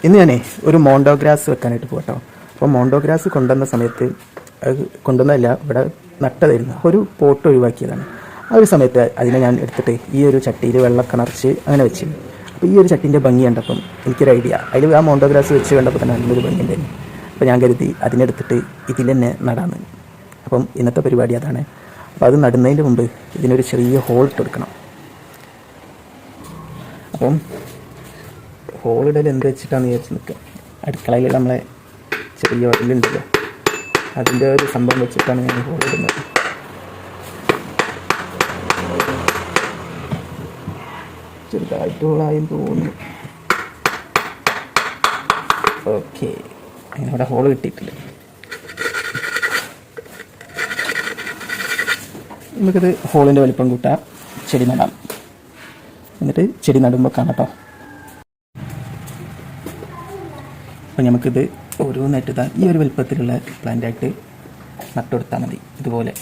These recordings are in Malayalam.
ഇന്ന് ഞാനേ ഒരു മോണ്ടോഗ്രാസ് വെക്കാനായിട്ട് പോകട്ടോ. അപ്പോൾ മോണ്ടോഗ്രാസ് കൊണ്ടുവന്ന സമയത്ത് കൊണ്ടുവന്നതല്ല, ഇവിടെ നട്ടതായിരുന്നു. ഒരു പോട്ട് ഒഴിവാക്കിയതാണ്. ആ ഒരു സമയത്ത് അതിനെ ഞാൻ എടുത്തിട്ട് ഈ ഒരു ചട്ടിയിൽ വെള്ളമൊക്കെ നിറച്ച് അങ്ങനെ വെച്ച്. അപ്പോൾ ഈ ഒരു ചട്ടീൻ്റെ ഭംഗി കണ്ടപ്പം എനിക്കൊരു ഐഡിയ, അതിൽ ആ മോണ്ടോഗ്രാസ് വെച്ച് കണ്ടപ്പോൾ തന്നെ നല്ലൊരു ഭംഗി ഉണ്ടായിരുന്നു. അപ്പോൾ ഞാൻ കരുതി അതിനെടുത്തിട്ട് ഇതിൽ തന്നെ നടാന്ന്. അപ്പം ഇന്നത്തെ പരിപാടി അതാണ്. അപ്പോൾ അത് നടുന്നതിന് മുമ്പ് ഇതിനൊരു ചെറിയ ഹോൾ ഇട്ട് കൊടുക്കണം. അപ്പം ഹോളിടൽ എന്ത് വെച്ചിട്ടാണെന്ന് വിചാരിച്ച് നിൽക്കുക. അടുക്കളയിൽ നമ്മളെ ചെറിയ വരലുണ്ടല്ലോ, അതിൻ്റെ ഒരു സംഭവം വെച്ചിട്ടാണ് ഞാൻ ഹോളിടുന്നത്. ചെറുതായിട്ട് ഹോളായെന്ന് തോന്നുന്നു. ഓക്കെ, അങ്ങനെ ഇവിടെ ഹോൾ കിട്ടിയിട്ടില്ല. നമുക്കിത് ഹോളിൻ്റെ വലിപ്പം കൂട്ടാം, ചെടി നടാം. എന്നിട്ട് ചെടി നടുമ്പോൾ കാണാം കേട്ടോ. അപ്പോൾ നമുക്കിത് ഓരോന്നായിട്ട് ഈ ഒരു വലുപ്പത്തിലുള്ള പ്ലാന്റായിട്ട് നട്ടുകൊടുത്താൽ മതി. ഇതുപോലെ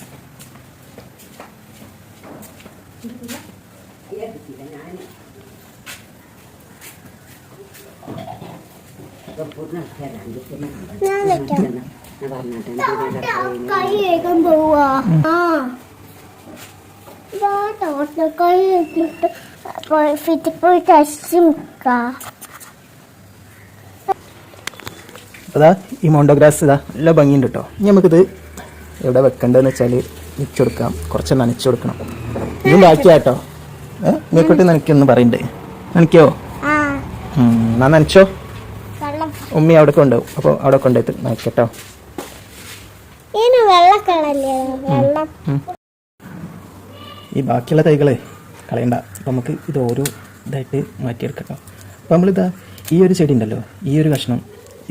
അതാ ഈ മോണ്ടോഗ്രാസ് ഇതാ നല്ല ഭംഗിയുണ്ട് കേട്ടോ. ഇനി നമുക്കിത് എവിടെ വെക്കേണ്ടതെന്ന് വെച്ചാൽ വെച്ച് കൊടുക്കാം. കുറച്ച് നനച്ചു കൊടുക്കണം. ഇതും ബാക്കിയാട്ടോ. മേക്കോട്ട് നനയ്ക്കൊന്നും പറയണ്ടേ? നനയ്ക്കോ? എന്നാ നനച്ചോ. ഉമ്മി അവിടെ കൊണ്ടുപോകും. അപ്പോൾ അവിടെ കൊണ്ടുപോയിട്ട് നനയ്ക്കട്ടോ. ഈ ബാക്കിയുള്ള തൈകളെ കളയണ്ട. അപ്പം നമുക്ക് ഇത് ഓരോ ഇതായിട്ട് മാറ്റിയെടുക്കട്ടോ. അപ്പോൾ നമ്മളിതാ ഈ ഒരു ചെടി ഉണ്ടല്ലോ, ഈ ഒരു കഷ്ണം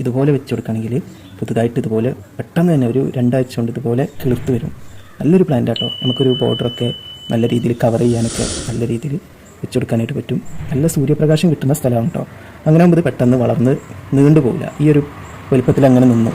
ഇതുപോലെ വെച്ച് കൊടുക്കുകയാണെങ്കിൽ പുതുതായിട്ട് ഇതുപോലെ പെട്ടെന്ന് തന്നെ ഒരു 2 ആഴ്ച കൊണ്ട് ഇതുപോലെ കിളിർത്ത് വരും. നല്ലൊരു പ്ലാന്റ് ആട്ടോ. നമുക്കൊരു ബോർഡറൊക്കെ നല്ല രീതിയിൽ കവർ ചെയ്യാനൊക്കെ നല്ല രീതിയിൽ വെച്ച് കൊടുക്കാനായിട്ട് പറ്റും. നല്ല സൂര്യപ്രകാശം കിട്ടുന്ന സ്ഥലമാണ് കേട്ടോ. അങ്ങനെ ആകുമ്പോൾ ഇത് പെട്ടെന്ന് വളർന്ന് നീണ്ടു പോകില്ല. ഈ ഒരു വലുപ്പത്തിൽ അങ്ങനെ നിന്നു.